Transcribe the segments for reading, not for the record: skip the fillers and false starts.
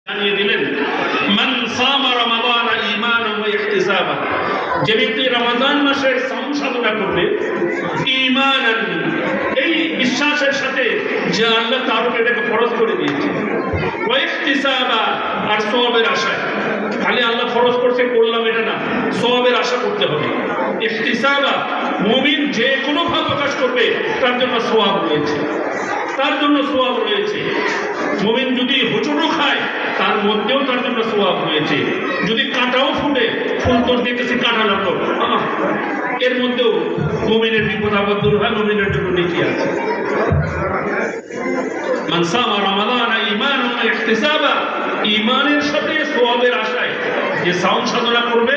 জানিয়ে দিলেন মান সামা রমাদান ঈমানান ওয়া ইহতিসাবান, যে ব্যক্তি রমাদান মাসে সাওম সাধনা করবে ঈমানান, এই বিশ্বাসের সাথে যে আল্লাহ তার উপর এটাকে ফরজ করে দিয়েছে, ওয়া ইহতিসাবান, আর সওয়াবের আশায়। খালি আল্লাহ ফরজ করছে করলাম এটা না, সওয়াবের আশা করতে হবে। ইহতিসাবান, মুমিন যে কোনো ভাব প্রকাশ করবে তার জন্য সওয়াব রয়েছে, তার জন্য সওয়াব রয়েছে। মুমিন যদি হোঁচটও খায় তার মধ্যেও তার জন্য সওয়াব রয়েছে। যদি কাঁটাও ফুটে, ফুল তোর দেখেছি কাঁটা লাগলো, এর মধ্যেও মুমিনের বিপদ আপদ দূর হয়, মুমিনের জন্য নেকি আছে। মান সামা রমাদান ঈমানান ওয়া ইহতিসাবান, ঈমানের সাথে সওয়াবের আশায় যে সাওম সাধনা করবে,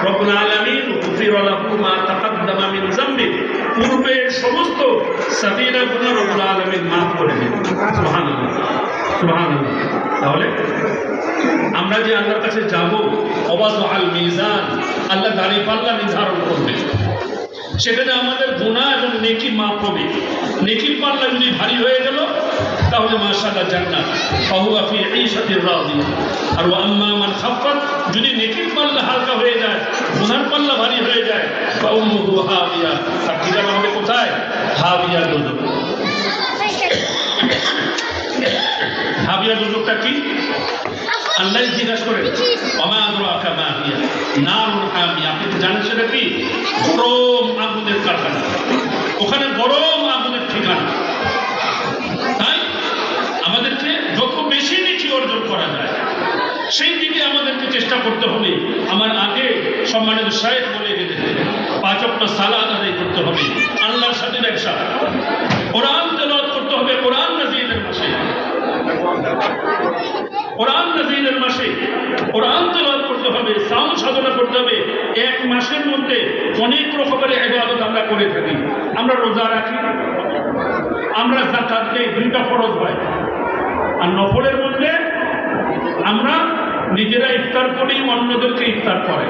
রব্বুল আলামিন গুফিরা লাহু মা তাকাদ্দামা মিন যামবি, পূর্বের সমস্ত সাগীরা গুনাহ রব্বুল আলামিন মাফ করে দেন। সুবহানাল্লাহ, সুবহানাল্লাহ। তাহলে আমরা যে আল্লাহর কাছে যাব, ওয়াযআল মিজান, আল্লাহ দাঁড়িপাল্লা নির্ধারণ করবে, সেখানে আমাদের গুনাহ এবং নেকি মাফ হবে। নেকির পাল্লা যদি ভারী হয়ে গেল তাহলে মাশাআল্লাহ জান্নাত, ফাহুয়া ফি ঈশাতির রাদিয়া। আর ওয়া আম্মা মান খাফফাত, যদি নেকির পাল্লা হালকা হয়ে যায়, গুনার পাল্লা ভারী হয়ে যায়, ফাউম্মুহু হাবিয়া, আর ঠিকানা হবে কোথায়? হাবিয়া দুজক। হাবিয়া দুজকটা কি? আল্লাহ জিজ্ঞাসা করেন ওমা আদরাকা মা হিয়া নারুন হামিয়া, আপনি তো জানেন সেটা কি? গরম আগুনের কারখানা, ওখানে গরম আগুনের ঠিকানা। তাই আমাদেরকে যত বেশি নেকি অর্জন করা যায় সেই দিকে আমাদেরকে চেষ্টা করতে হবে। আমার আগে সম্মানিত শায়েখ বলে গেলেন 5 ওয়াক্ত সালাত আদায় করতে হবে, আল্লাহর সাথে ব্যবসা, কোরআন তেলাওয়াত করতে হবে, কোরআন নাজিলের মাসে, কোরআন নাজিলের মাসে কোরআন তেলাওয়াত করতে হবে, সাওম সাধনা করতে হবে। এক মাসের মধ্যে অনেক রকমের ইবাদত আমরা করে থাকি। আমরা রোজা রাখি, আমরা যাকাত দেই, 2টা ফরজ হয়। আর নফলের মধ্যে আমরা নিজেরা ইফতার করি, অন্যদেরকে ইফতার করে।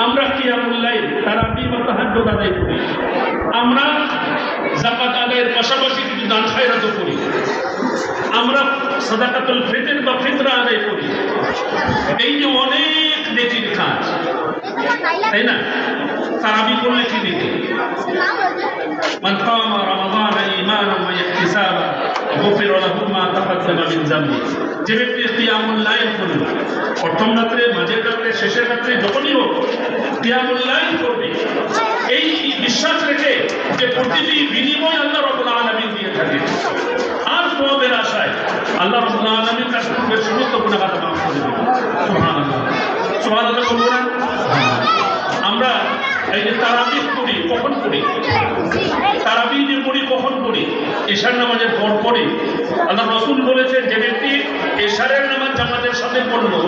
আমরা কিয়ামুল লাইল, তারাবি বা তাহাজ্জুদ আদায় করি। আমরা যাকাত আদায়ের পাশাপাশি কিছু দান খায়রাতও করি। আমরা সাদাকাতুল ফিতর বা ফিতরা আদায় করি। এই যে অনেক নেকির কাজ, তাই না? তারাবি করলে কি নেকি? মান কামা রমাদান ঈমানান ওয়া ইহতিসাবান গুফিরা লাহু মা তাকাদ্দামা মিন যামবি, যে ব্যক্তি কিয়ামুল লাইল করবে, প্রথম রাত্রে, মাঝের রাত্রে, শেষের রাত্রে, যখনই হোক কিয়ামুল লাইল করবে, এই বিশ্বাস রেখে যে প্রতিটি বিনিময় আল্লাহ রাব্বুল আলামিন দিয়ে থাকে, আর সওয়াবের আশায় আল্লাহ রাব্বুল আলামিন তার পূর্বের সমস্ত গুনাহ মাফ করে দেবেন। সুবহানাল্লাহ, সুবহানাল্লাহ বলুন। আমরা এই যে তারাবি করি, কখন করি? তারাবি যে করি কখন করি? এশার নামাজের পর পরে। আল্লাহ রাসূল বলেছেন, যে ব্যক্তি এশারের নামাজ জামাতের সাথে পড়লো,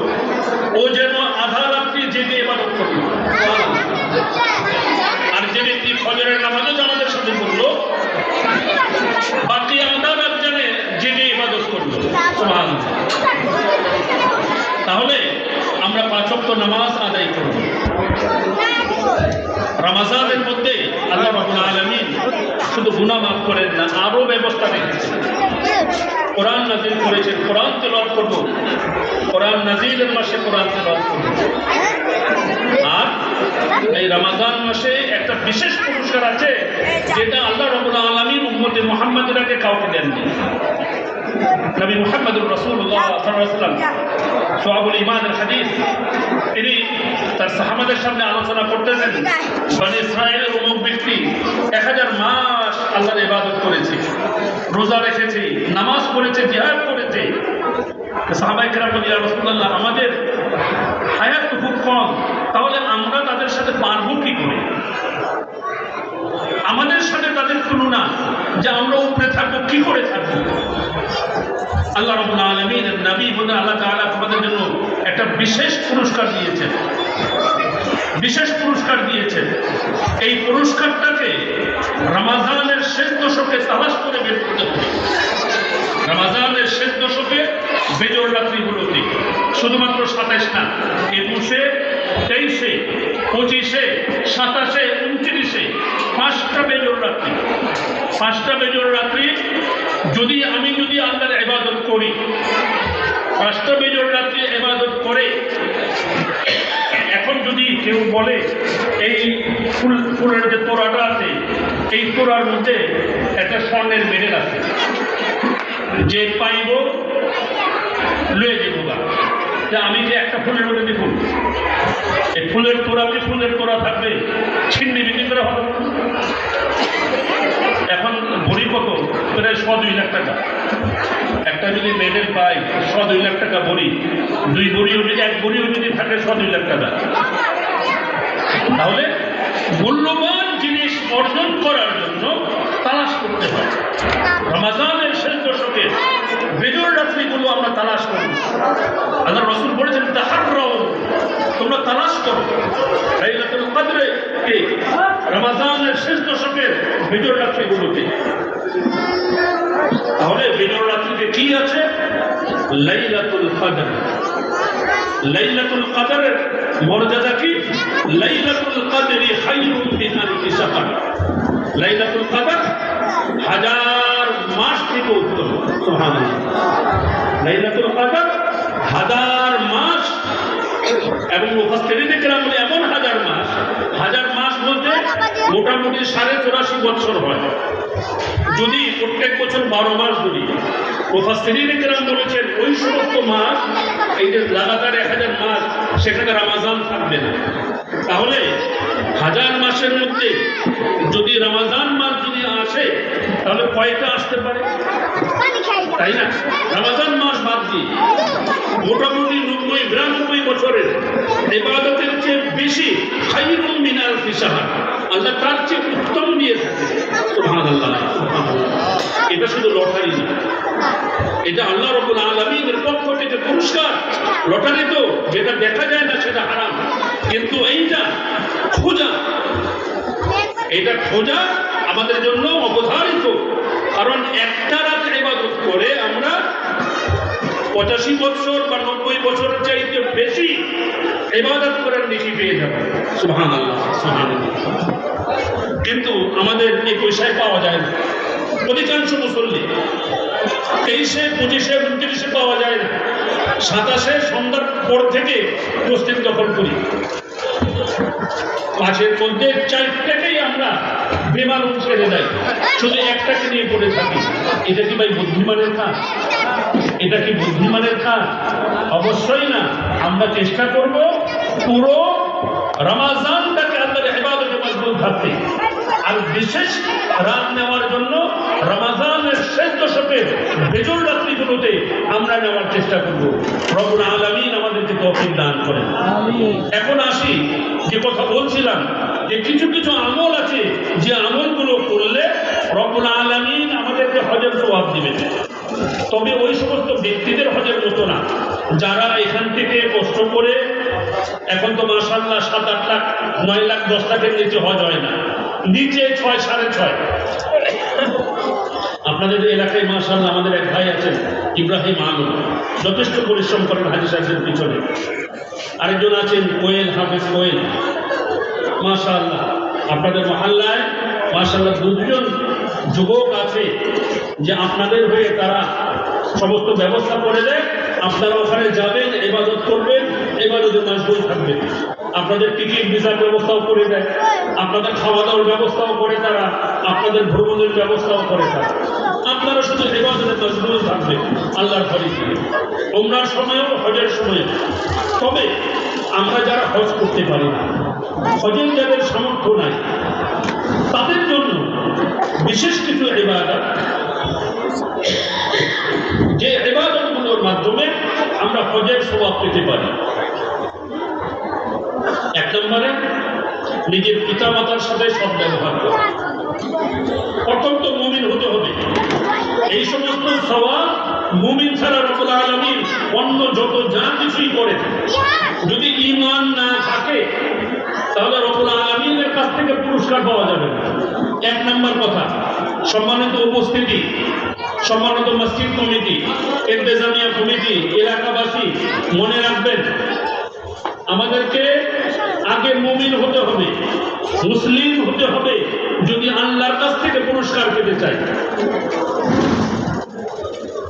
ও যেন আধা রাত্রি জেগে ইবাদত করলো। আর যে ব্যক্তি ফজরের নামাজও জামাতের সাথে পড়লো, বাকি আধা রাত জেগে ইবাদত করলো। সুবহানাল্লাহ। তাহলে আমরা 5 ওয়াক্ত নামাজ আদায় করব। রমজানের মধ্যে আল্লাহ রাব্বুল আলামিন শুধু গুনাহ মাফ করেন না, আরো ব্যবস্থা রেখেছেন। কোরআন নাজিল করেছেন, কোরআন তেলাওয়াত করব, কোরআন নাজিলের মাসে কোরআন তেলাওয়াত করব। আর এই রমজান মাসে একটা বিশেষ পুরস্কার আছে, যেটা আল্লাহ রাব্বুল আলামিন উম্মতে মুহাম্মাদের আগে কাউকে দেননি। নবী মুহাম্মদুর রাসূলুল্লাহ সাল্লাল্লাহু আলাইহি ওয়াসাল্লাম শুআবুল ঈমানের হাদিস, তিনি তার সাহাবাদের সামনে আলোচনা করতেছেন, বনি ইসরাঈলের অমুক ব্যক্তি 1000 মাস আল্লাহর ইবাদত করেছে, রোজা রেখেছে, নামাজ পড়েছে, জিহাদ করেছে। সাহাবায়ে কেরাম বলেন, ইয়া রাসূলুল্লাহ, আমাদের হায়াত তো খুব কম, তাহলে আমরা তাদের সাথে পারবো কি করে? আমাদের সাথে তাদের তুলনা, যে আমরা উপরে থাকবো, কি করে থাকবো? আল্লাহ রাব্বুল আলামিনের নবী বলে আল্লাহ তাআলা আমাদের জন্য একটা বিশেষ পুরস্কার দিয়েছেন, বিশেষ পুরস্কার দিয়েছেন। এই পুরস্কারটাকে রমজানের শেষ দশকে তালাশ করে বের করতে হবে। রমজানের শেষ দশকে বেজর রাত্রিগুলোতে, শুধুমাত্র 27 না, 21, 23, 25, 27, 29, 5টা বেজর রাত্রি। 5টা বেজর রাত্রি যদি আমি আল্লাহর ইবাদত করি, 5টা বেজর রাত্রে ইবাদত করে এখন যদি কেউ বলে এই ফুলের যে তোড়াটা আছে এই তোড়ার মধ্যে একটা স্বর্ণের মেডেল আছে, যে পাইব লয়ে দেবো বা আমি যে একটা ফুলের মধ্যে দেখুন এই ফুলের তোড়া থাকবে ছিন্নি বিক্রি করা হবে। এখন ভরি কত? প্রায় 2.5 লাখ টাকা। একটা যদি মেডেল পাই 2.5 লাখ টাকা ভরি, 2 ভরিও যদি 1 ভরিও যদি থাকে 2.5 লাখ টাকা। তাহলে মূল্যবান জিনিস অর্জন করার জন্য তালাশ করতে হয়। রমাজানের শেষ দশকে বেজর রাত্রিগুলো আমরা তালাশ করি। আল্লাহ রাসূল বলেছেন তাহাররাউ, তোমরা তালাশ করো লাইলাতুল কদরে কে রমাজানের শেষ দশকের বেজর রাত্রিগুলোতে। তাহলে বেজর রাত্রিতে কি আছে? লাইলাতুল কদর। লাইলাতুল কদরের মর্যাদা কি? লাইলাতুল কদরি খায়রুম মিন আলফি শাহর। লাইলাতুল কদর 1000 মাস থেকে উত্তম। সুবহানাল্লাহ। লাইলাতুল কদর 1000 মাস, এবং মুফাসসিরিনে কেরাম বলে এমন 1000 মাস, 1000 মাস বলতে মোটামুটি 84.5 বছর হয় যদি প্রত্যেক বছর 12 মাস ধরি। মুফাসসিরিনে কেরাম বলেছেন ওই সমস্ত মাস, এই যে লাগাতার 1000 মাস, সেখানে রমাজান থাকবে না। তাহলে 1000 মাসের মধ্যে যদি রমাজান মাস যদি আসে তাহলে কয়টা আসতে পারে? তাই না? রমাজান মাস বাদ দিয়ে মোটামুটি 90-92 বছরের ইবাদতের চেয়ে বেশি খায়রুম মিন আলফি শাহর, আল্লাহ তার চেয়ে উত্তম দিয়ে থাকে। সুবহানাল্লাহ, সুবহানাল্লাহ। এটা শুধু লটারি না, এটা আল্লাহ রাব্বুল আলামিনের পক্ষ থেকে পুরস্কার। লটারি তো যেটা দেখা যায় না সেটা হারাম, কিন্তু এইটা খোঁজা, এটা খোঁজা আমাদের জন্য অবধারিত। কারণ একটা রাত ইবাদত করে আমরা 85 বছর বা 90 বছরের চাইতে বেশি ইবাদত করার নেকি পেয়ে যাব। সুবহানাল্লাহ, সুবহানাল্লাহ। কিন্তু আমাদের এই পয়সায় পাওয়া যায় না। অধিকাংশ মুসল্লি 23-এ, 25-এ, 29-এ পাওয়া যায় না। 27-এ সন্ধ্যার পর থেকে মসজিদ দখল করি। 5-এর মধ্যে 4টাকেই আমরা বেমালুম ছেড়ে দেয়, শুধু একটাকে নিয়ে পড়ে থাকি। এটা কি ভাই বুদ্ধিমানের কাজ? এটা কি বুদ্ধিমানের কাজ? অবশ্যই না। আমরা চেষ্টা করব পুরো রমাজানটাকে আল্লাহর ইবাদতে মশগুল থাকতে, আর বিশেষ রাত নেওয়ার জন্য রমাজানের শেষ দশকের বেজর রাত্রিগুলোতে আমরা নেওয়ার চেষ্টা করব। রব্বুল আলামিন আমাদেরকে তৌফিক দান করেন। এখন আসি যে কথা বলছিলাম, যে কিছু কিছু আমল আছে যে আমলগুলো করলে রব্বুল আলামিন আমাদেরকে হজের সওয়াব দিবেন। তবে ওই সমস্ত ব্যক্তিদের হজের মতো না যারা এখান থেকে কষ্ট করে, এখন তো মাশাআল্লাহ 7-8 লাখ 9 লাখ 10 লাখের নিচে হজ হয় না, নিচে 6-6.5। আপনাদের এলাকায় মাশাআল্লাহ আমাদের এক ভাই আছেন ইব্রাহিম আলম, যথেষ্ট পরিশ্রম করেন হাজী সাহেবের পিছনে। আরেকজন আছেন কোয়েল, হাফেজ কোয়েল, মাশাআল্লাহ। আপনাদের মহল্লায় মাশাআল্লাহ 2জন যুবক আছে যে আপনাদের হয়ে তারা সমস্ত ব্যবস্থা করে দেয়। আপনারা ওখানে যাবেন, ইবাদত করবেন, ইবাদতে মশগুল থাকবেন। আপনাদের টিকিট ভিসার ব্যবস্থাও করে দেয়, আপনাদের খাওয়া দাওয়ার ব্যবস্থাও করে তারা, আপনাদের ভ্রমণের ব্যবস্থাও করে তারা। আপনারা শুধু ইবাদতে মশগুল থাকবেন আল্লাহর ঘরে গিয়ে, উমরার সময়ও হজের সময়ও। তবে আমরা যারা হজ করতে পারি না, হজের যাদের সামর্থ্য নাই, তাদের জন্য বিশেষ কিছু ইবাদত, যে ইবাদতগুলোর মাধ্যমে আমরা হজের সওয়াব পেতে পারি। 1 নম্বরে নিজের পিতামাতার সাথে সদ্ব্যবহার করা, অত্যন্ত মুমিন হতে হবে। এই সমস্ত সওয়াব মুমিন ছাড়া রব্বুল আলামিন অন্য যত যা কিছুই করে, যদি ঈমান না থাকে তাহলে রব্বুল আলামিনের কাছ থেকে পুরস্কার পাওয়া যাবে না। 1 নম্বর কথা, সম্মানিত উপস্থিতি, সম্মানিত মসজিদ কমিটি, ইন্তেজামিয়া কমিটি, এলাকাবাসী, মনে রাখবেন আমাদেরকে আগে মুমিন হতে হবে, মুসলিম হতে হবে যদি আল্লাহর কাছ থেকে পুরস্কার পেতে চাই।